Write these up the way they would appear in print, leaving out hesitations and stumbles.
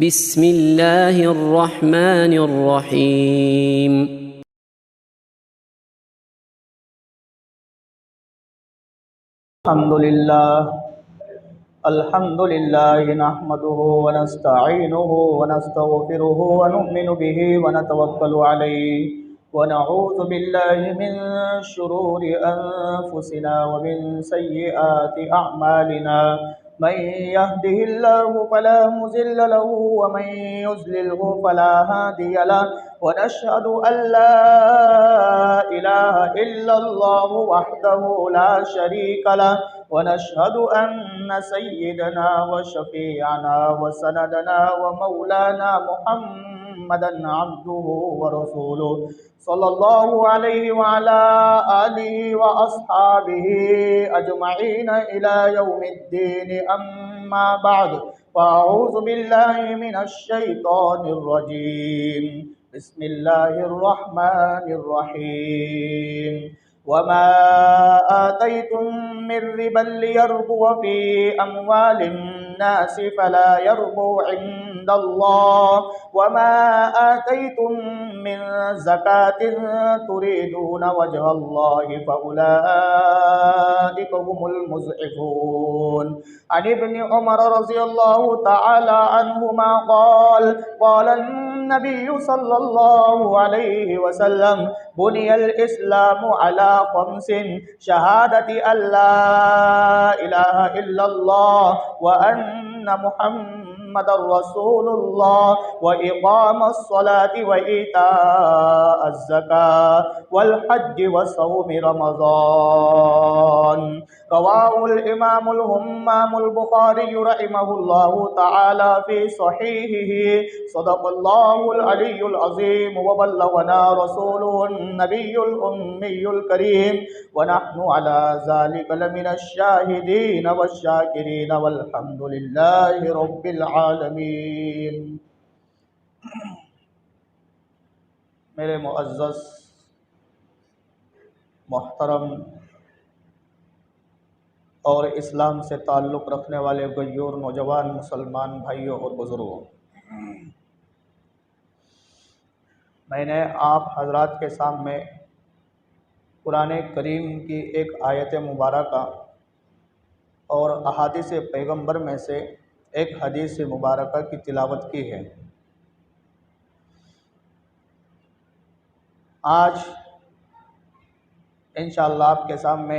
बिस्मिल्लाहिर्रहमानिर्रहीम। अल्हम्दुलिल्लाह नहमदुहु व नस्तईनुहु व नस्तगफिरुहु व नु'मिनु बिही व नतवक्कलु अलैहि व नऊज़ु बिल्लाहि मिन शुरूरि अनफुसिना व मिन सय्यिआति अअमालिना मन यहदिहिल्लाहु फला मुज़िल्ल लहु व मन युज़लिल्हु फला हादिय लहु व नशहदु अल्ला इलाहा इल्लल्लाहु वहदहु ला शरीका लहु व नशहदु अन्न सय्यिदना व शफ़ीअना व सनदना व मौलाना मुहम्मदन अब्दुहु व रसूलुहु सल्लल्लाहु अलैहि व अला आलिहि व अस्हाबिहि अजमईन इला यौमिद्दीन अम्मा बअद फ़अऊज़ु बिल्लाहि मिनश शैतानिर रजीम बिस्मिल्लाहिर रहमानिर रहीम वमा आतैतुम मिर रिबन लियर्बुव फी अम्वालिन नासि फला यर्बु इंदल्लाह वमा आतैतुम मिन ज़कातिन तुरीदून वजहल्लाहि फउलाइका हुमुल मुज़इफून। अन इब्न उमर रज़ियल्लाहु तआला अन्हुमा क़ाल नबिय्यु सल्लल्लाहु अलैहि वसल्लम बुनियल इस्लामु अला खम्सिन शहादति अल्ला इलाहा इल्लल्लाह व अन्ना मुहम्मदर रसूलुल्लाह व इक़ामस सलाति व ईताअज़ ज़कात वल हज्ज व सौम रमज़ान। रवाहुल इमामुल हुम्मामुल बुखारी रहिमहुल्लाहु तआला फी सहीहिही सदक़ल्लाहुल अलियुल अज़ीम व बल्लगना रसूलुहुन नबियुल उम्मियुल करीम व नहनु अला ज़ालिका लमिनश शाहिदीन वश्शाकिरीन वल्हम्दुलिल्लाहि रब्बिल आलमीन। मेरे मुअज़्ज़ज़ मोहतरम और इस्लाम से ताल्लुक़ रखने वाले गयूर नौजवान मुसलमान भाइयों और बुज़ुर्गों, मैंने आप हज़रात के सामने कुरान करीम की एक आयत मुबारका और अहादीस पैगंबर में से एक हदीस मुबारका की तिलावत की है। आज इंशाअल्लाह आपके सामने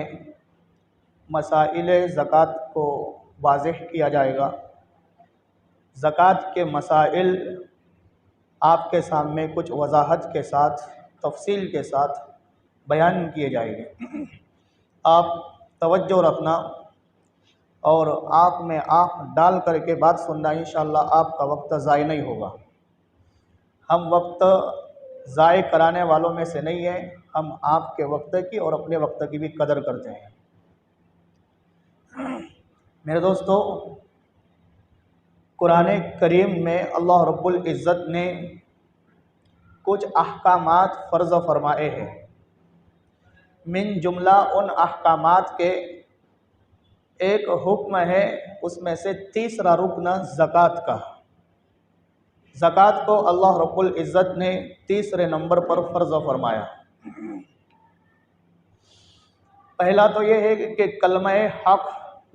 मसाइल ज़कात को वाज़ेह किया जाएगा। ज़कात के मसाइल आपके सामने कुछ वजाहत के साथ, तफसील के साथ बयान किए जाएंगे। आप तवज्जो रखना और आँख में आँख डाल करके बात सुनना। इंशाअल्लाह आपका वक्त ज़ाय नहीं होगा। हम वक्त ज़ाय कराने वालों में से नहीं हैं। हम आपके वक्त की और अपने वक्त की भी कदर करते हैं। मेरे दोस्तों, कुरान करीम में अल्लाह रब्बुल इज़्ज़त ने कुछ अहकामात फ़र्ज़ फरमाए हैं। मिन जुमला उन अहकामात के एक हुक्म है, उसमें से तीसरा रुकन ज़कात का। ज़कात को अल्लाह रब्बुल इज़्ज़त ने तीसरे नंबर पर फ़र्ज़ फरमाया। पहला तो ये है कि कलमा हक़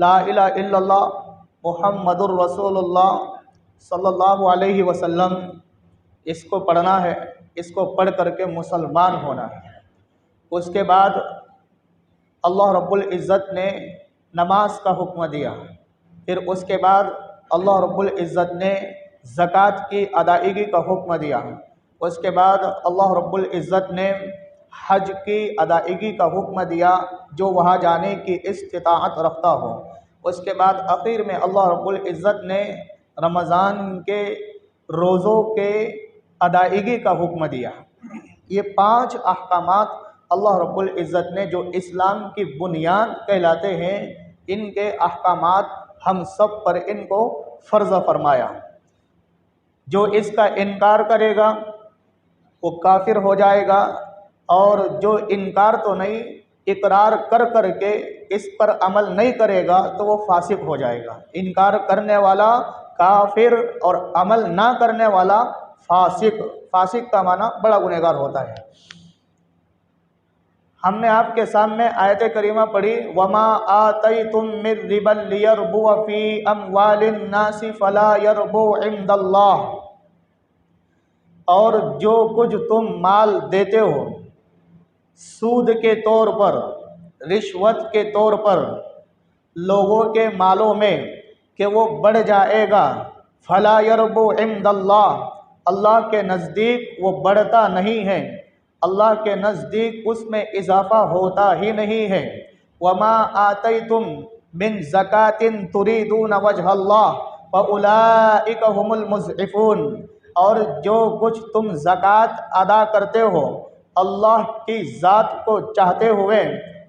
ला इलाहा इल्लल्लाह मुहम्मदुर रसूलुल्लाह सल्लल्लाहु अलैहि वसल्लम, इसको पढ़ना है। इसको पढ़ करके मुसलमान होना है। उसके बाद अल्लाह रब्बुल इज़्ज़त ने नमाज का हुक्म दिया। फिर उसके बाद अल्लाह रब्बुल इज़्ज़त ने ज़कात की अदायगी का हुक्म दिया। उसके बाद अल्लाह रब्बुल इज़्ज़त ने हज की अदायगी का हुक्म दिया, जो वहाँ जाने की इस्तिताअत रखता हो। उसके बाद आखिर में अल्लाह रब्बुल इज़्ज़त ने रमज़ान के रोज़ों के अदायगी का हुक्म दिया। ये 5 अहकामात अल्लाह रब्बुल इज़्ज़त ने जो इस्लाम की बुनियाद कहलाते हैं, इनके अहकामात हम सब पर इनको फ़र्ज़ फरमाया। जो इसका इनकार करेगा वो काफिर हो जाएगा, और जो इनकार तो नहीं, इकरार कर कर के इस पर अमल नहीं करेगा तो वो फासिक हो जाएगा। इनकार करने वाला काफिर और अमल ना करने वाला फासिक। फासिक का माना बड़ा गुनहगार होता है। हमने आपके सामने आयत करीमा पढ़ी, वमा आतैतुम मिर रिबल लियरबु फी अमवालिन नासी फला यरबु इंदल्लाह, और जो कुछ तुम माल देते हो सूद के तौर पर, रिश्वत के तौर पर लोगों के मालों में, कि वो बढ़ जाएगा, फला यरबु इंदल्लाह, अल्लाह के नज़दीक वो बढ़ता नहीं है, अल्लाह के नज़दीक उसमें इजाफ़ा होता ही नहीं है। वमा आतैतुम मिन ज़कातिन तुरीदून वजहल्लाह फउलाइका हुमुल मुज़इफ़ून, और जो कुछ तुम ज़कात अदा करते हो अल्लाह की ज़ात को चाहते हुए,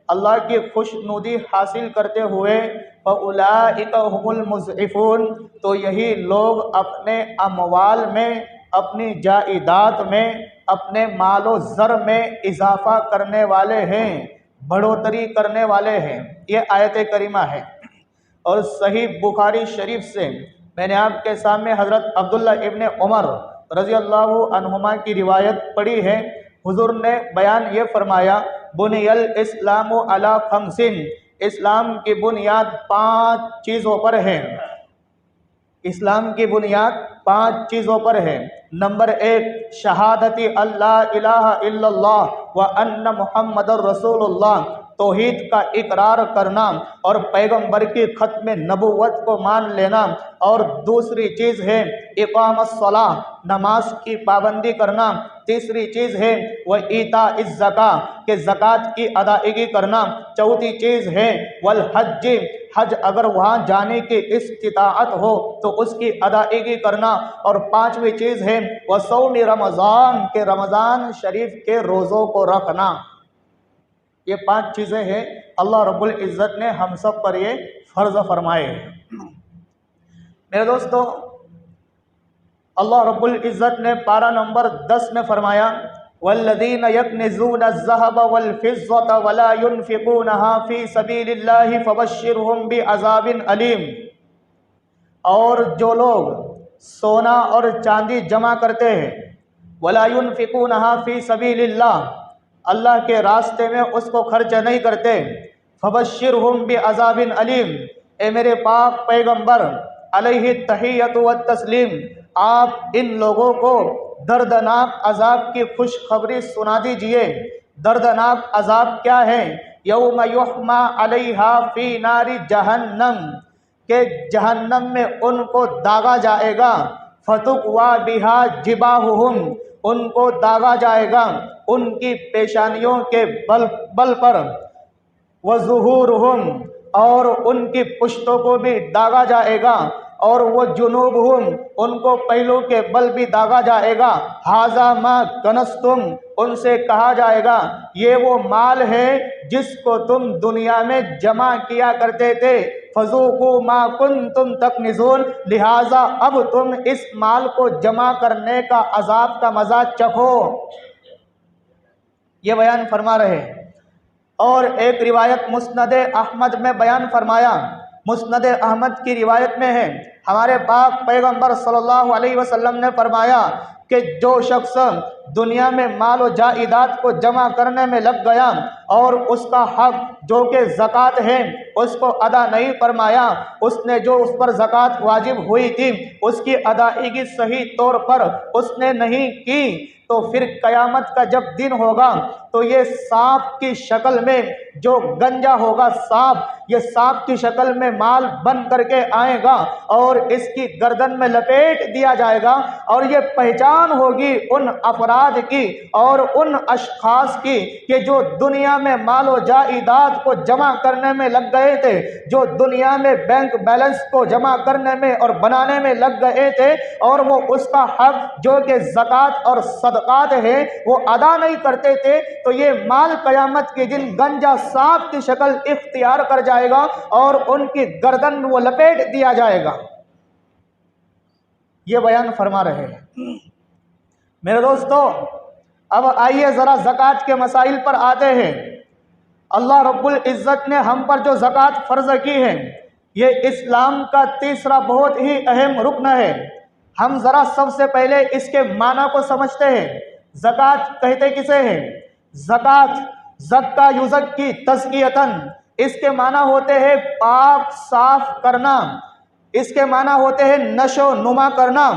अल्लाह की खुशनुदी हासिल करते हुए, फउलाइका हुमुल मुज़इफ़ून, तो यही लोग अपने अमवाल में, अपनी जायदाद में, अपने मालो ज़र में इजाफ़ा करने वाले हैं, बढ़ोतरी करने वाले हैं। ये आयत करीमा है। और सही बुखारी शरीफ से मैंने आपके सामने हज़रत अब्दुल्ला इब्न उमर रज़ी अल्लाहु अन्हुमा की रिवायत पढ़ी है। हुज़ूर ने बयान ये फरमाया, बुनियल इस्लामु अला खमसिन, इस्लाम की बुनियाद 5 चीज़ों पर है। इस्लाम की बुनियाद 5 चीज़ों पर है। नंबर 1, शहादती अल्लाह इलाहा इल्लल्लाह व अन्ना मुहम्मदुर रसूलुल्लाह, तौहीद का इकरार करना और पैगंबर की खत्म नबुव्वत को मान लेना। और दूसरी चीज़ है इक़ामत सलाह, नमाज की पाबंदी करना। तीसरी चीज़ है वह ईता इस ज़का, के ज़कात की अदायगी करना। चौथी चीज़ है वल हज, हज अगर वहाँ जाने की इस्तिताअत हो तो उसकी अदायगी करना। और पाँचवीं चीज़ है वह सौम रमज़ान, के रमज़ान शरीफ के रोज़ों को रखना। ये 5 चीज़ें हैं अल्लाह रब्बुल इज़्ज़त ने हम सब पर ये फ़र्ज़ फरमाए। मेरे दोस्तों, अल्लाह रब्बुल इज़्ज़त ने पारा नंबर 10 में फरमाया, वल्लज़ीन यक्निज़ून अज़्ज़हब वल फ़िज़्ज़ता वला युनफ़िक़ूनहा फ़ी सबीलिल्लाहि फ़बश्शिरहुम बिअज़ाबिन अलीम, और जो लोग सोना और चांदी जमा करते हैं, वला युनफ़िक़ूनहा फ़ी सबीलिल्लाह, अल्लाह के रास्ते में उसको खर्च नहीं करते, फ़बश्शिरहुम बिअज़ाबिन अलीम, ए मेरे पाक पैगंबर अलैहि तहियतु व तस्लीम, आप इन लोगों को दर्दनाक अजाब की खुशखबरी सुना दीजिए। दर्दनाक अजाब क्या है? यौम युहमा अलैहा फी नारी जहन्नम, के जहन्नम में उनको दागा जाएगा। फतुक़वा बिहा जिबाहुहुम, उनको दागा जाएगा उनकी पेशानियों के बल पर। वज़ुहूरुहुम, और उनकी पुश्तों को भी दागा जाएगा। और वो जुनूबहुम, उनको पहलू के बल भी दागा जाएगा। हाज़ा मा कनस्तुम, उनसे कहा जाएगा ये वो माल है जिसको तुम दुनिया में जमा किया करते थे। फज़ूक़ू मा कुन्तुम तकनिज़ून, लिहाजा अब तुम इस माल को जमा करने का अजाब का मज़ा चखो। ये बयान फरमा रहे। और एक रिवायत मुस्नद अहमद में बयान फरमाया। मुस्नद अहमद की रिवायत में है, हमारे पाक पैगंबर सल्लल्लाहु अलैहि वसल्लम ने फरमाया कि जो शख्स दुनिया में माल और जायदाद को जमा करने में लग गया और उसका हक जो कि ज़कात है उसको अदा नहीं फरमाया, उसने जो उस पर ज़कात वाजिब हुई थी उसकी अदायगी सही तौर पर उसने नहीं की, तो फिर क़यामत का जब दिन होगा तो ये सांप की शक्ल में जो गंजा होगा सांप, ये सांप की शक्ल में माल बन करके आएगा और इसकी गर्दन में लपेट दिया जाएगा। और ये पहचान होगी उन अफराद की और उन अशखास की कि जो दुनिया में माल और जायदाद को जमा करने में लग गए थे, जो दुनिया में बैंक बैलेंस को जमा करने में और बनाने में लग गए थे, और वो उसका हक जो कि ज़कात और सदक़ात है वो अदा नहीं करते थे, तो ये माल क़यामत के दिन गंजा सांप की शक्ल इख्तियार कर जाएगा और उनकी गर्दन में वो लपेट दिया जाएगा। ये बयान फरमा रहे हैं। मेरे दोस्तों, अब आइए ज़रा ज़कात के मसाइल पर आते हैं। अल्लाह रब्बुल इज़्ज़त ने हम पर जो ज़कात फ़र्ज़ की है ये इस्लाम का तीसरा बहुत ही अहम रुकन है। हम ज़रा सबसे पहले इसके माना को समझते हैं। ज़कात कहते किसे हैं? ज़कात ज़क्का युज़क्की तज़कियतन, इसके माना होते हैं पाक साफ करना, इसके माना होते हैं नशो नुमा करना,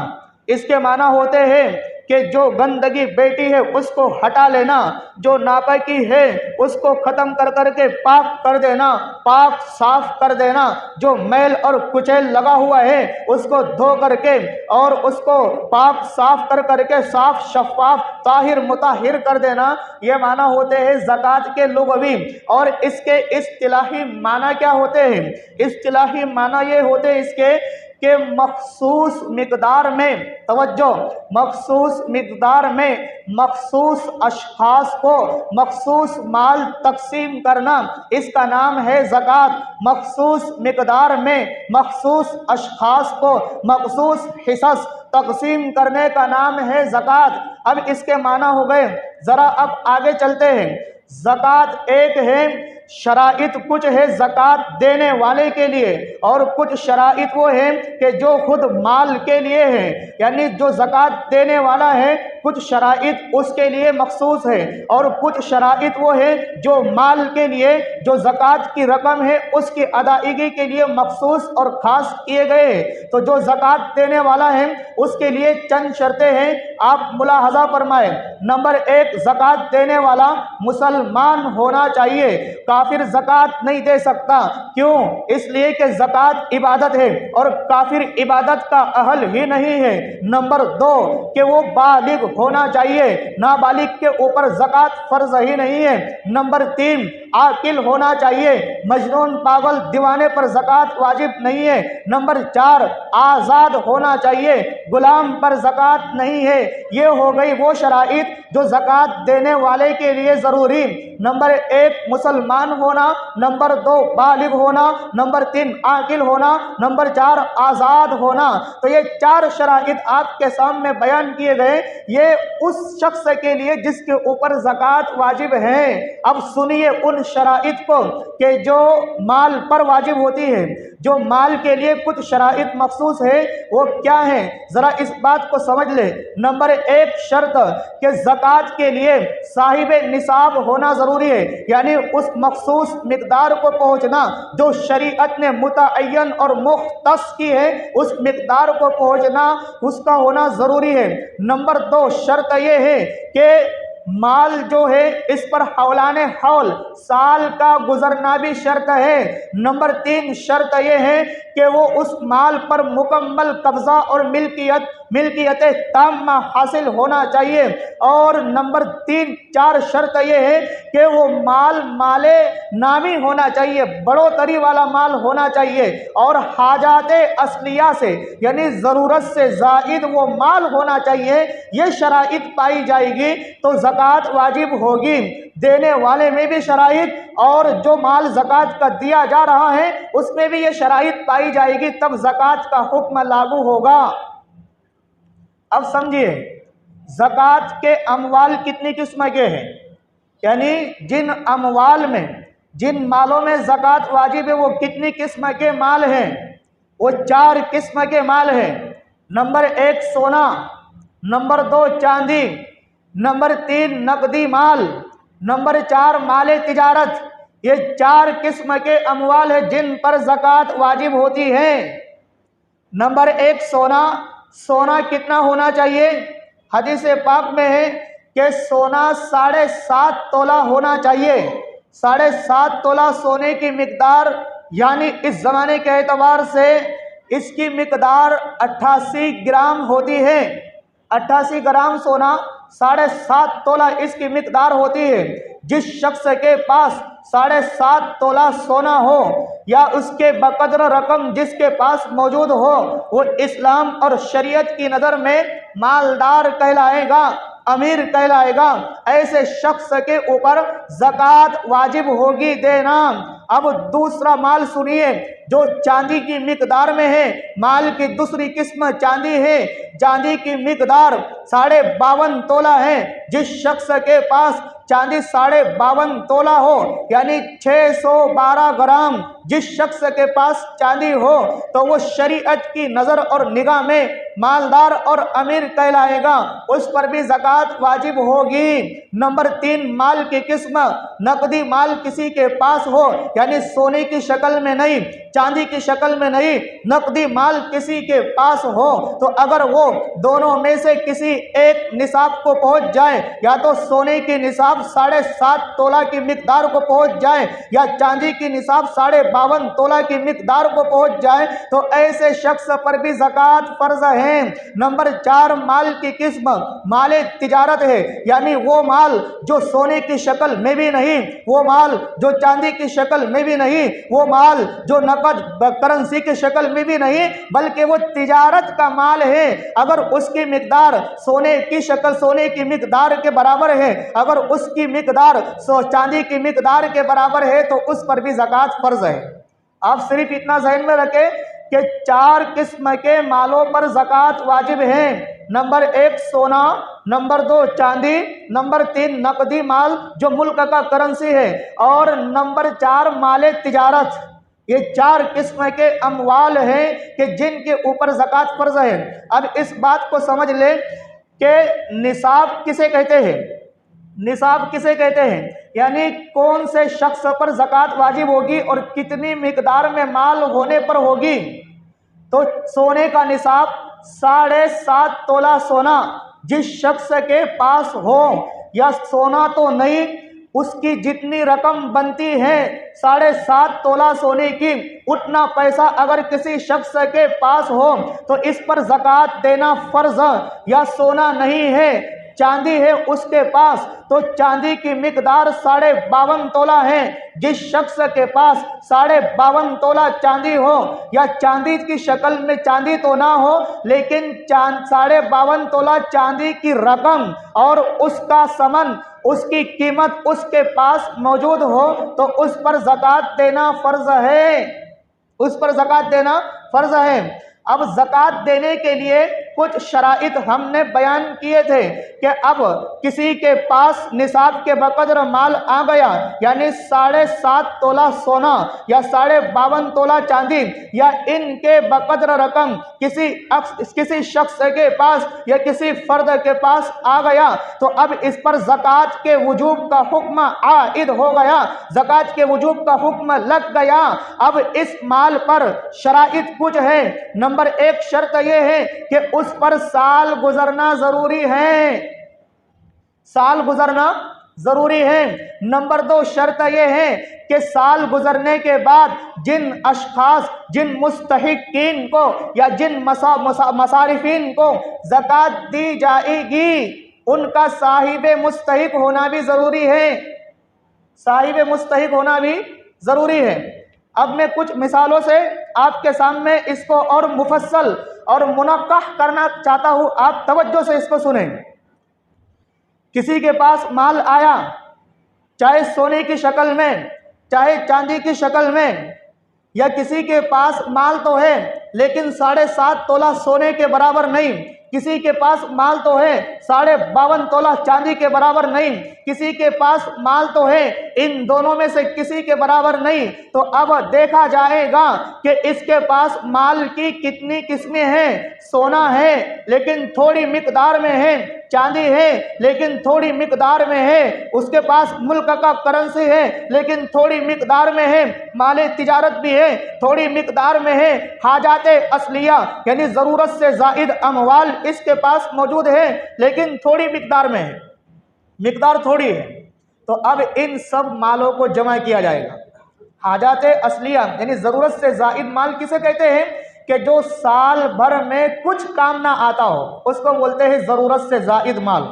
इसके माना होते हैं कि जो गंदगी बैठी है उसको हटा लेना, जो नापाकी है उसको ख़त्म कर करके पाक कर देना, पाक साफ कर देना, जो मैल और कुचैल लगा हुआ है उसको धो करके और उसको पाक साफ कर करके साफ शफाफ ताहिर मुताहिर कर देना। ये माना होते हैं ज़कात के लुग़वी। और इसके इस्तिलाही माना क्या होते हैं? इस्तिलाही माना ये होते हैं इसके कि मखसूस मिकदार में, तवज्जो, मखसूस मिकदार में मखसूस अशखास को मखसूस माल तकसीम करना, इसका नाम है ज़कात। मखसूस मिकदार में मखसूस अशखास को मखसूस हिस्स तकसीम करने का नाम है ज़कात। अब इसके माना हो गए, ज़रा अब आगे चलते हैं। ज़कात एक है, शराइत कुछ है ज़कात देने वाले के लिए, और कुछ शराइत वो है कि जो खुद माल के लिए है, यानी जो ज़कात देने वाला है कुछ शराइत उसके लिए मखसूस है, और कुछ शराइत वो है जो माल के लिए, जो ज़कात की रकम है उसकी अदायगी के लिए मखसूस और ख़ास किए गए। तो जो ज़कात देने वाला है उसके लिए चंद शर्तें हैं, आप मुलाहजा फरमाएं। नंबर 1, ज़कात देने वाला मुसलमान होना चाहिए। काफिर ज़कात नहीं दे सकता। क्यों? इसलिए कि ज़कात इबादत है और काफिर इबादत का अहल ही नहीं है। नंबर 2, कि वो बालिग होना चाहिए, नाबालिग के ऊपर ज़कात फ़र्ज ही नहीं है। नंबर 3, आकिल होना चाहिए, मजनून पागल दीवाने पर ज़कात वाजिब नहीं है। नंबर 4, आज़ाद होना चाहिए, गुलाम पर ज़कात नहीं है। ये हो गई वो शराइत जो ज़कात देने वाले के लिए ज़रूरी। नंबर 1 मुसलमान होना, नंबर 2 बालिग होना, नंबर 3 आकिल होना, नंबर 4 आज़ाद होना। तो ये 4 शराइत आपके सामने बयान किए गए, ये उस शख्स के लिए जिसके ऊपर ज़कात वाजिब है। अब सुनिए उन शराइत को कि जो माल पर वाजिब होती है, जो माल के लिए कुछ शराइत मखसूस है, वो क्या है? ज़रा इस बात को समझ ले। नंबर 1 शर्त कि ज़कात के लिए साहिब निसाब होना ज़रूरी है, यानी उस मखसूस मिकदार को पहुँचना जो शरीयत ने मुतअय्यन और मुख्तस की है, उस मिकदार को पहुँचना उसका होना ज़रूरी है। नंबर 2 शर्त यह है कि माल जो है इस पर हौलाने हौल साल का गुजरना भी शर्त है। नंबर 3 शर्त यह है कि वो उस माल पर मुकम्मल कब्जा और मिल्कियत ताम्मा हासिल होना चाहिए। और नंबर 4 शर्त यह है कि वो माल माले नामी होना चाहिए, बढ़ोतरी वाला माल होना चाहिए, और हाजाते असलिया से यानी ज़रूरत से ज़ायद वो माल होना चाहिए। ये शराइत पाई जाएगी तो ज़कात वाजिब होगी। देने वाले में भी शराइत और जो माल ज़कात का दिया जा रहा है उसमें भी ये शराइत पाई जाएगी, तब ज़कात का हुक्म लागू होगा। अब समझिए, ज़कात के अमवाल कितनी किस्म के हैं, यानी जिन अमवाल में, जिन मालों में ज़कात वाजिब है वो कितनी किस्म के माल हैं? वो 4 किस्म के माल हैं। नंबर 1 सोना, नंबर 2 चांदी, नंबर 3 नकदी माल, नंबर 4 माले तिजारत। ये 4 किस्म के अमवाल है जिन पर ज़कात वाजिब होती है। नंबर 1 सोना। सोना कितना होना चाहिए? हदीस पाक में है कि सोना 7.5 तोला होना चाहिए। 7.5 तोला सोने की मिकदार, यानी इस ज़माने के एतबार से इसकी मिकदार 88 ग्राम होती है। 88 ग्राम सोना, 7.5 तोला इसकी मिकदार होती है। जिस शख्स के पास 7.5 तोला सोना हो या उसके बकदर रकम जिसके पास मौजूद हो, वो इस्लाम और शरीयत की नज़र में मालदार कहलाएगा, अमीर कहलाएगा। ऐसे शख्स के ऊपर ज़कात वाजिब होगी देना। अब दूसरा माल सुनिए जो चांदी की मिकदार में है। माल की दूसरी किस्म चांदी है। चांदी की मिकदार 52.5 तोला है। जिस शख्स के पास चांदी 52.5 तोला हो यानी 612 ग्राम जिस शख्स के पास चांदी हो तो वो शरीयत की नज़र और निगाह में मालदार और अमीर कहलाएगा, उस पर भी ज़कात वाजिब होगी। नंबर 3 माल की किस्म नकदी माल किसी के पास हो यानी सोने की शक्ल में नहीं, चांदी की शक्ल में नहीं, नकदी माल किसी के पास हो तो अगर वो दोनों में से किसी एक निसाब को पहुंच जाए, या तो सोने की निसाब 7.5 तोला की मिकदार को पहुंच जाए या चांदी की निसाब 52.5 तोला की मिकदार को पहुंच जाए, तो ऐसे शख्स पर भी ज़कात फर्ज है। नंबर 4 माल की किस्म माले तिजारत है यानी वो माल जो सोने की शक्ल में भी नहीं, वो माल जो चांदी की शक्ल में भी नहीं, वो माल जो नकद करेंसी की शक्ल में भी नहीं, बल्कि वो तिजारत का माल है। अगर उसकी मिकदार सोने की शक्ल सोने की मिकदार के बराबर है, अगर उसकी मिकदार चांदी की मिकदार के बराबर है तो उस पर भी ज़कात फर्ज है। आप सिर्फ इतना ज़हन में रखें कि 4 किस्म के मालों पर ज़कात वाजिब है। नंबर 1 सोना, नंबर 2 चांदी, नंबर 3 नकदी माल जो मुल्क का करेंसी है, और नंबर 4 माले तिजारत। ये 4 किस्म के अमवाल हैं कि जिनके ऊपर ज़कात फर्ज है। अब इस बात को समझ ले कि निसाब किसे कहते हैं, निसाब किसे कहते हैं, यानी कौन से शख्स पर ज़कात वाजिब होगी और कितनी मिकदार में माल होने पर होगी। तो सोने का निसाब 7.5 तोला सोना जिस शख्स के पास हो, या सोना तो नहीं, उसकी जितनी रकम बनती है 7.5 तोला सोने की, उतना पैसा अगर किसी शख्स के पास हो तो इस पर ज़कात देना फर्ज। या सोना नहीं है, चांदी है उसके पास, तो चांदी की मिकदार 52.5 तोला है। जिस शख्स के पास 52.5 तोला चांदी हो, या चांदी की शक्ल में चांदी तो ना हो लेकिन 52.5 तोला चांदी की रकम और उसका समन, उसकी कीमत उसके पास मौजूद हो, तो उस पर ज़कात देना फर्ज है, उस पर ज़कात देना फर्ज है। अब ज़कात देने के लिए कुछ शराइत हमने बयान किए थे कि अब किसी के पास निसाब के बकदर माल आ गया, यानी 7.5 तोला सोना या 52.5 तोला चांदी, या इनके बकदर रकम किसी शख्स के पास या किसी फर्द के पास आ गया, तो अब इस पर ज़कात के वजूब का हुक्म आइद हो गया, ज़कात के वजूब का हुक्म लग गया। अब इस माल पर शराइत कुछ है। नंबर 1 शर्त यह है कि उस पर साल गुजरना जरूरी है, साल गुजरना जरूरी है। नंबर 2 शर्त यह है कि साल गुजरने के बाद जिन अशखास, जिन मुस्तहिकीन को या जिन मसारिफीन को ज़कात दी जाएगी, उनका साहिब मुस्तहिक होना भी ज़रूरी है, साहिब मुस्तहिक होना भी ज़रूरी है। अब मैं कुछ मिसालों से आपके सामने इसको और मुफस्सल और मुनक्कह करना चाहता हूँ, आप तवज्जो से इसको सुनें। किसी के पास माल आया, चाहे सोने की शक्ल में, चाहे चांदी की शक्ल में, या किसी के पास माल तो है लेकिन 7.5 तोला सोने के बराबर नहीं, किसी के पास माल तो है 52.5 तोला चांदी के बराबर नहीं, किसी के पास माल तो है इन दोनों में से किसी के बराबर नहीं, तो अब देखा जाएगा कि इसके पास माल की कितनी किस्में हैं। सोना है लेकिन थोड़ी मिकदार में है, चांदी है लेकिन थोड़ी मिकदार में है, उसके पास मुल्क का करेंसी है लेकिन थोड़ी मिकदार में है, माले तिजारत भी है थोड़ी मिकदार में है, हाजाते असलिया यानी ज़रूरत से ज़ायद अमवाल इसके पास मौजूद है लेकिन थोड़ी मिकदार में है, मिकदार थोड़ी है। तो अब इन सब मालों को जमा किया जाएगा। हाजाते असलिया यानी ज़रूरत से ज़ायद माल किसे कहते हैं कि जो साल भर में कुछ काम ना आता हो, उसको बोलते हैं ज़रूरत से ज़ायद माल।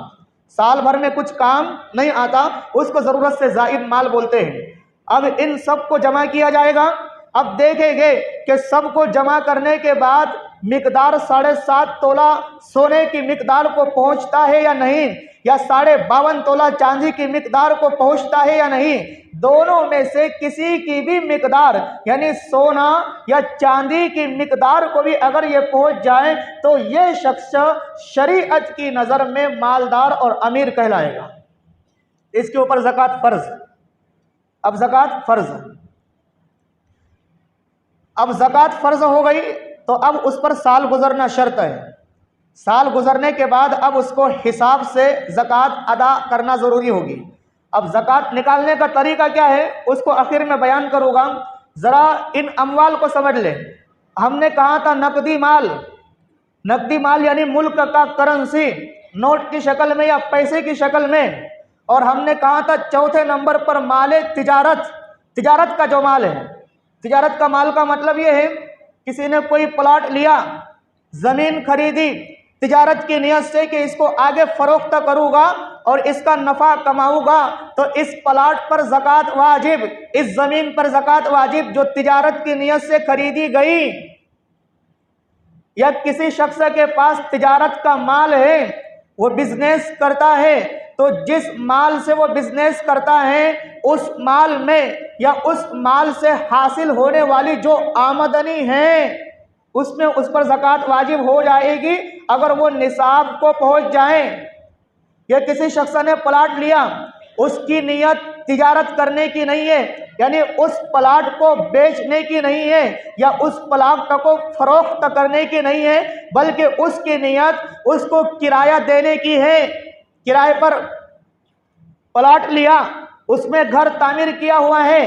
साल भर में कुछ काम नहीं आता उसको ज़रूरत से ज़ायद माल बोलते हैं। अब इन सब को जमा किया जाएगा। अब देखेंगे कि सबको जमा करने के बाद मिकदार 7.5 तोला सोने की मिकदार को पहुंचता है या नहीं, या 52.5 तोला चांदी की मिकदार को पहुंचता है या नहीं। दोनों में से किसी की भी मिकदार यानी सोना या चांदी की मिकदार को भी अगर ये पहुंच जाए तो ये शख्स शरीयत की नज़र में मालदार और अमीर कहलाएगा। इसके ऊपर ज़कात फ़र्ज। अब ज़कात फ़र्ज, अब ज़कात फ़र्ज हो गई तो अब उस पर साल गुजरना शर्त है। साल गुजरने के बाद अब उसको हिसाब से ज़कात अदा करना ज़रूरी होगी। अब ज़कात निकालने का तरीका क्या है उसको आखिर में बयान करूँगा। ज़रा इन अमवाल को समझ लें। हमने कहा था नकदी माल, नकदी माल यानी मुल्क का करेंसी नोट की शक्ल में या पैसे की शक्ल में। और हमने कहा था चौथे नंबर पर माल तिजारत, तिजारत का जो माल है। तिजारत का माल का मतलब ये है किसी ने कोई प्लॉट लिया, ज़मीन खरीदी तिजारत की नियत से कि इसको आगे फरोख्त करूँगा और इसका नफ़ा कमाऊँगा, तो इस प्लॉट पर ज़कात वाजिब, इस ज़मीन पर ज़कात वाजिब जो तिजारत की नियत से खरीदी गई। या किसी शख्स के पास तिजारत का माल है, वो बिजनेस करता है, तो जिस माल से वो बिजनेस करता है उस माल में या उस माल से हासिल होने वाली जो आमदनी है उसमें उस पर ज़कात वाजिब हो जाएगी अगर वो निसाब को पहुंच जाए। या किसी शख्स ने प्लाट लिया, उसकी नियत तिजारत करने की नहीं है, यानी उस प्लाट को बेचने की नहीं है या उस प्लाट को फरोख्त करने की नहीं है, बल्कि उसकी नियत उसको किराया देने की है। किराए पर प्लाट लिया, उसमें घर तामीर किया हुआ है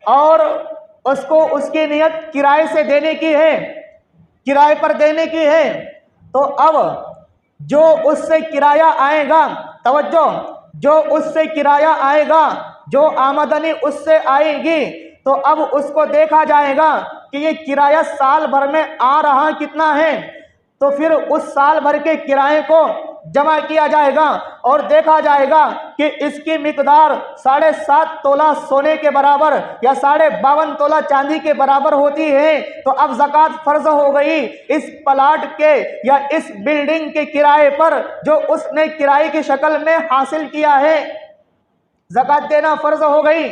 और उसको उसकी नियत किराए से देने की है, किराए पर देने की है। तो अब जो उससे किराया आएगा, तवज्जो, जो उससे किराया आएगा, जो आमदनी उससे आएगी, तो अब उसको देखा जाएगा कि ये किराया साल भर में आ रहा कितना है। तो फिर उस साल भर के किराए को जमा किया जाएगा और देखा जाएगा कि इसकी मिकदार 7.5 तोला सोने के बराबर या 52.5 तोला चांदी के बराबर होती है। तो अब ज़कात फ़र्ज हो गई इस प्लाट के या इस बिल्डिंग के किराए पर जो उसने किराए की शक्ल में हासिल किया है, ज़कात देना फ़र्ज हो गई।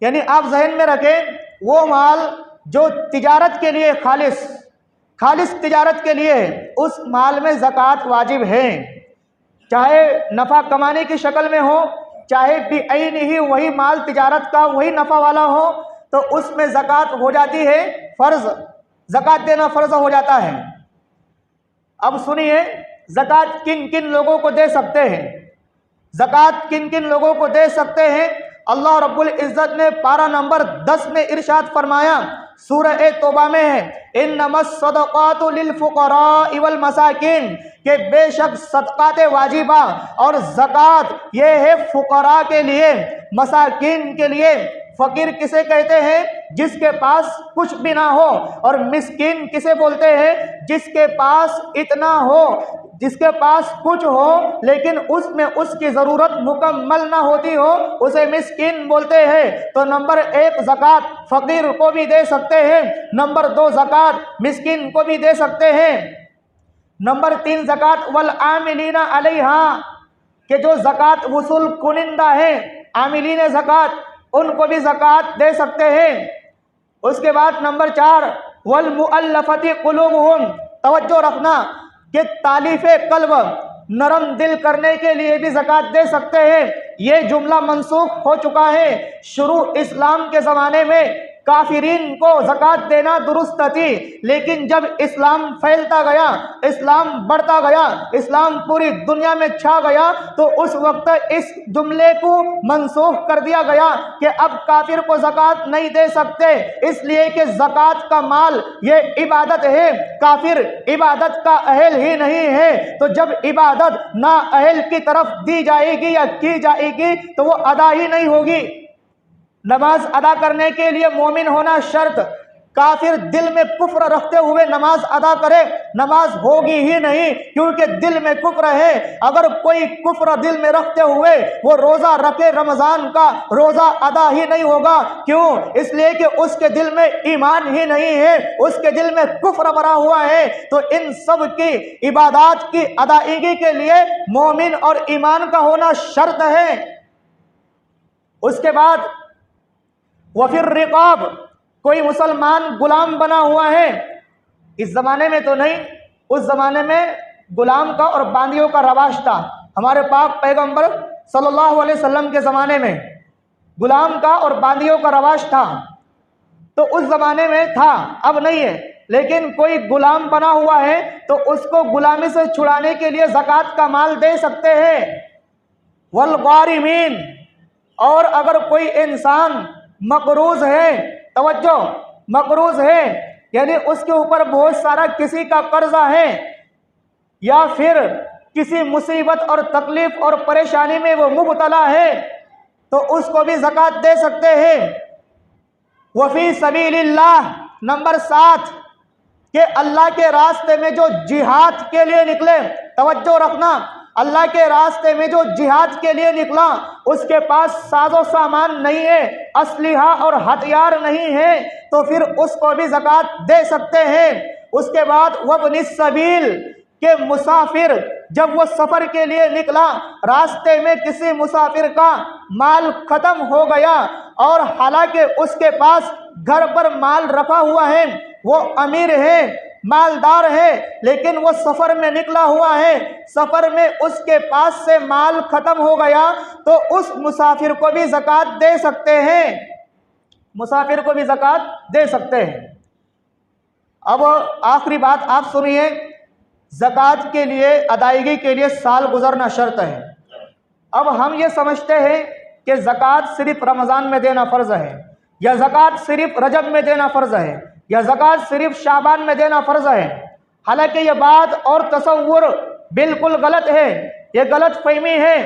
यानी आप जहन में रखें, वो माल जो तिजारत के लिए खालिस तिजारत के लिए है, उस माल में ज़कात वाजिब है, चाहे नफ़ा कमाने की शक्ल में हो, चाहे बिअैन ही वही माल तिजारत का वही नफ़ा वाला हो, तो उसमें ज़कात हो जाती है फ़र्ज, ज़कात देना फ़र्ज हो जाता है। अब सुनिए, ज़कात किन किन लोगों को दे सकते हैं, ज़कात किन किन लोगों को दे सकते हैं। अल्लाह रब्बुल इज़्ज़त ने पारा नंबर 10 में इरशाद फरमाया, सूरह तौबा में है, इन्नमस सदक़ातु लिल फुक़राइ वल मसाकिन, के बेशक सदक़ात वाजिबा और ज़कात ये है फुक़रा के लिए, मसाकिन के लिए। फ़कीर किसे कहते हैं? जिसके पास कुछ भी ना हो। और मिस्किन किसे बोलते हैं? जिसके पास इतना हो, जिसके पास कुछ हो लेकिन उसमें उसकी ज़रूरत मुकम्मल ना होती हो, उसे मिस्किन बोलते हैं। तो नंबर 1 ज़कात फ़कीर को भी दे सकते हैं, नंबर 2 ज़कात मिस्किन को भी दे सकते हैं, नंबर 3 ज़कात वल आमिलीना अलैहा, के जो ज़कात वसूल कुनिंदा है, आमिलीन ज़कात, उनको भी ज़कात दे सकते हैं। उसके बाद नंबर 4 वल मुअल्लफ़ति क़ुलूबुहुम, तवज्जो रखना कि तालीफ़े क़ल्ब, नरम दिल करने के लिए भी ज़कात दे सकते हैं। ये जुमला मनसूख हो चुका है। शुरू इस्लाम के ज़माने में काफिरीन को ज़कात देना दुरुस्त थी, लेकिन जब इस्लाम फैलता गया, इस्लाम बढ़ता गया, इस्लाम पूरी दुनिया में छा गया, तो उस वक्त इस जुमले को मनसूख कर दिया गया कि अब काफिर को ज़कात नहीं दे सकते, इसलिए कि ज़कात का माल ये इबादत है, काफिर इबादत का अहल ही नहीं है। तो जब इबादत ना अहल की तरफ दी जाएगी या की जाएगी तो वो अदा ही नहीं होगी। नमाज अदा करने के लिए मोमिन होना शर्त, काफिर दिल में कुफ्र रखते हुए नमाज अदा करे, नमाज होगी ही नहीं, क्योंकि दिल में कुफ्र है। अगर कोई कुफ्र दिल में रखते हुए वो रोज़ा रखे रमज़ान का, रोज़ा अदा ही नहीं होगा। क्यों? इसलिए कि उसके दिल में ईमान ही नहीं है, उसके दिल में कुफ्र भरा हुआ है। तो इन सब की इबादत की अदायगी के लिए मोमिन और ईमान का होना शर्त है। उसके बाद वफिर रिकाब, कोई मुसलमान गुलाम बना हुआ है। इस ज़माने में तो नहीं, उस ज़माने में गुलाम का और बांदियों का रवाज था। हमारे पाक पैगंबर सल्लल्लाहु अलैहि वसल्लम के ज़माने में गुलाम का और बांदियों का रवाज था, तो उस ज़माने में था, अब नहीं है। लेकिन कोई गुलाम बना हुआ है तो उसको गुलामी से छुड़ाने के लिए ज़कात का माल दे सकते हैं। वल गारिमीन, और अगर कोई इंसान मकरूज है, तवज्जो, मकरूज है यानी उसके ऊपर बहुत सारा किसी का कर्जा है, या फिर किसी मुसीबत और तकलीफ और परेशानी में वो मुब्तला है, तो उसको भी ज़कात दे सकते हैं। वफ़ी सबीलिल्लाह, नंबर 7, कि अल्लाह के रास्ते में जो जिहाद के लिए निकले, तवज्जो रखना, अल्लाह के रास्ते में जो जिहाद के लिए निकला, उसके पास साजो सामान नहीं है, असलिहा और हथियार नहीं है, तो फिर उसको भी ज़कात दे सकते हैं। उसके बाद वब्निस सबील, के मुसाफिर जब वो सफ़र के लिए निकला, रास्ते में किसी मुसाफिर का माल ख़त्म हो गया और हालांकि उसके पास घर पर माल रखा हुआ है, वो अमीर है, मालदार है, लेकिन वो सफ़र में निकला हुआ है, सफ़र में उसके पास से माल ख़त्म हो गया, तो उस मुसाफिर को भी ज़कात दे सकते हैं, मुसाफिर को भी ज़कात दे सकते हैं। अब आखिरी बात आप सुनिए, ज़कात के लिए अदायगी के लिए साल गुजरना शर्त है। अब हम ये समझते हैं कि ज़कात सिर्फ रमज़ान में देना फ़र्ज़ है, या ज़कात सिर्फ रजब में देना फ़र्ज़ है, या ज़कात सिर्फ शाबान में देना फ़र्ज़ है। हालांकि ये बात और तसव्वुर बिल्कुल गलत है, ये गलत फहमी है।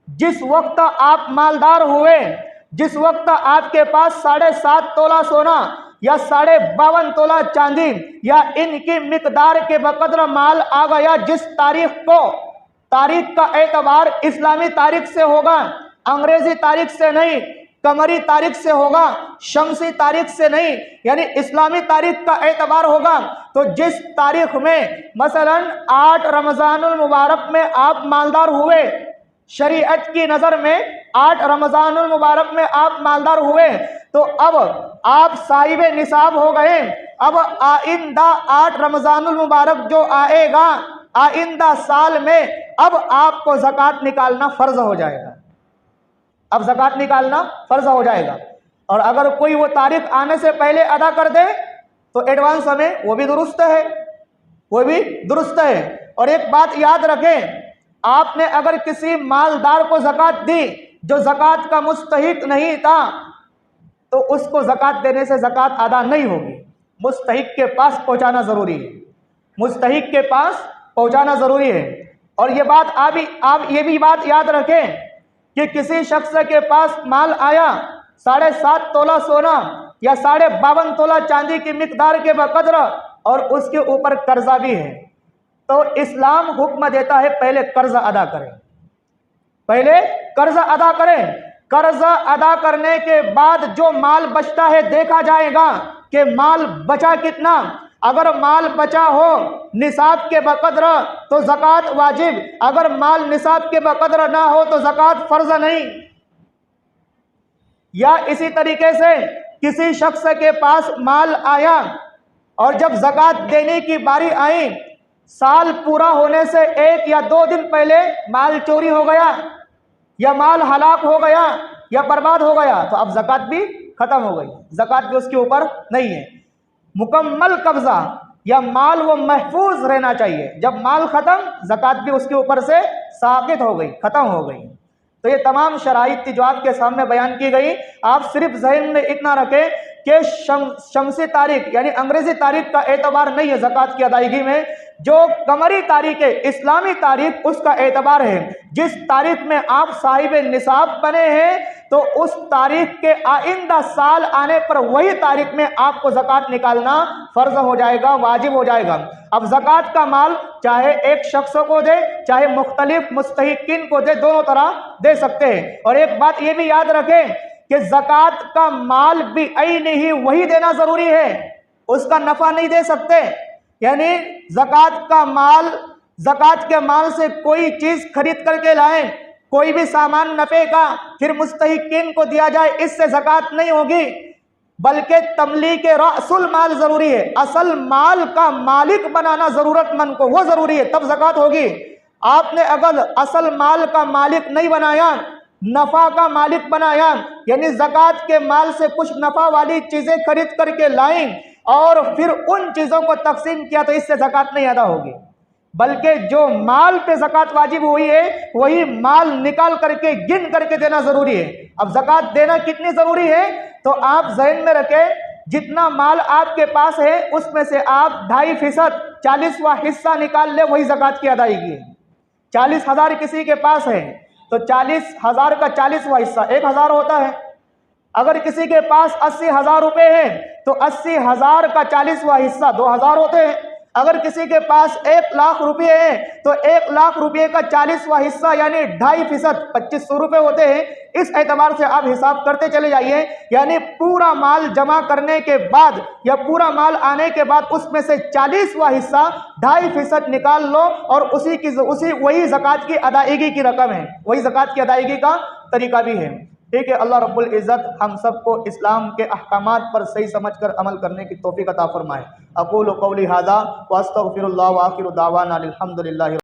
जिस वक्त आप मालदार हुए, जिस वक्त आपके पास 7.5 तोला सोना या 52.5 तोला चांदी या इनकी मिकदार के बकदर माल आ गया, जिस तारीख को, तारीख का एतबार इस्लामी तारीख से होगा, अंग्रेजी तारीख से नहीं, कमरी तारीख से होगा, शमसी तारीख से नहीं, यानी इस्लामी तारीख का एतबार होगा। तो जिस तारीख में मसलन 8 रमज़ानुल मुबारक में आप मालदार हुए, शरीयत की नज़र में 8 रमज़ानुल मुबारक में आप मालदार हुए, तो अब आप साहिब निसाब हो गए। अब आइंदा 8 रमज़ानुल मुबारक जो आएगा, आइंदा साल में अब आपको ज़कात निकालना फ़र्ज़ हो जाएगा, अब ज़कात निकालना फ़र्ज़ हो जाएगा। और अगर कोई वो तारीख आने से पहले अदा कर दे तो एडवांस में, वो भी दुरुस्त है, वो भी दुरुस्त है। और एक बात याद रखें, आपने अगर किसी मालदार को ज़कात दी जो ज़कात का मुस्तहिक नहीं था, तो उसको ज़कात देने से ज़कात अदा नहीं होगी। मुस्तहिक के पास पहुँचाना ज़रूरी है, मुस्तहिक के पास पहुँचाना ज़रूरी है। और ये बात आप ये भी बात याद रखें कि किसी शख्स के पास माल आया 7.5 तोला सोना या 52.5 तोला चांदी की मिकदार के बकदर, और उसके ऊपर कर्जा भी है, तो इस्लाम हुक्म देता है पहले कर्जा अदा करें, पहले कर्जा अदा करें। कर्जा अदा करने के बाद जो माल बचता है देखा जाएगा कि माल बचा कितना। अगर माल बचा हो निसाब के बकदर तो ज़कात वाजिब, अगर माल निसाब के बकदर ना हो तो ज़कात फ़र्ज़ नहीं। या इसी तरीके से किसी शख्स के पास माल आया और जब ज़कात देने की बारी आई, साल पूरा होने से 1 या 2 दिन पहले माल चोरी हो गया या माल हलाक हो गया या बर्बाद हो गया, तो अब ज़कात भी ख़त्म हो गई, ज़कात भी उसके ऊपर नहीं है। मुकम्मल कब्ज़ा या माल वो महफूज रहना चाहिए, जब माल ख़त्म ज़कात भी उसके ऊपर से साक़ित हो गई, ख़त्म हो गई। तो ये तमाम शराइत थी जो आपके सामने बयान की गई। आप सिर्फ ज़हन में इतना रखें कि शमसी तारीख यानी अंग्रेज़ी तारीख का एतबार नहीं है ज़कात की अदायगी में, जो कमरी तारीख है, इस्लामी तारीख, उसका एतबार है। जिस तारीख में आप साहिब निसाब बने हैं तो उस तारीख के आइंदा साल आने पर वही तारीख में आपको ज़कात निकालना फ़र्ज हो जाएगा, वाजिब हो जाएगा। अब ज़कात का माल चाहे एक शख्स को दे, चाहे मुख्तलिफ मुस्तहिकीन को दे, दोनों तरह दे सकते हैं। और एक बात ये भी याद रखें कि ज़कात का माल भी ऐन ही वही देना ज़रूरी है, उसका नफ़ा नहीं दे सकते। यानी ज़कात का माल, ज़कात के माल से कोई चीज़ खरीद करके लाएं, कोई भी सामान नफ़े का, फिर मुस्तहिकीन को दिया जाए, इससे ज़कात नहीं होगी। बल्कि तमलीक रअसुल माल ज़रूरी है, असल माल का मालिक बनाना ज़रूरतमंद को, वो ज़रूरी है, तब ज़कात होगी। आपने अगर असल माल का मालिक नहीं बनाया, नफ़ा का मालिक बनाया, यानी ज़कात के माल से कुछ नफ़ा वाली चीज़ें खरीद करके लाएं और फिर उन चीज़ों को तकसीम किया, तो इससे ज़कात नहीं अदा होगी। बल्कि जो माल पे ज़कात वाजिब हुई है वही माल निकाल करके गिन करके देना ज़रूरी है। अब ज़कात देना कितनी ज़रूरी है तो आप ज़हन में रखें, जितना माल आपके पास है उसमें से आप 2.5% 40वां हिस्सा निकाल ले, वही ज़कात की अदायगी है। 40,000 किसी के पास है तो 40,000 का 40वां हिस्सा 1,000 होता है। अगर किसी के पास 80,000 रुपये है तो 80,000 का 40वां हिस्सा 2,000 होते हैं। अगर किसी के पास 1 लाख रुपये है तो 1 लाख रुपये का 40वां हिस्सा यानी 2.5% 2,500 रुपये होते हैं। इस एतबार से आप हिसाब करते चले जाइए, यानी पूरा माल जमा करने के बाद या पूरा माल आने के बाद उसमें से 40वां हिस्सा 2.5% निकाल लो और वही ज़कात की अदायगी की रकम है, वही ज़कात की अदायगी का तरीका भी है। ठीक है, अल्लाह रब्बुल इज़्ज़त हम सबको इस्लाम के अहकामात पर सही समझकर अमल करने की तौफीक अता फरमाए। अक़ूलु क़ौली हाज़ा व अस्तग़फ़िरुल्लाह व आखिरु दावाना अनिल हम्दुलिल्लाहि।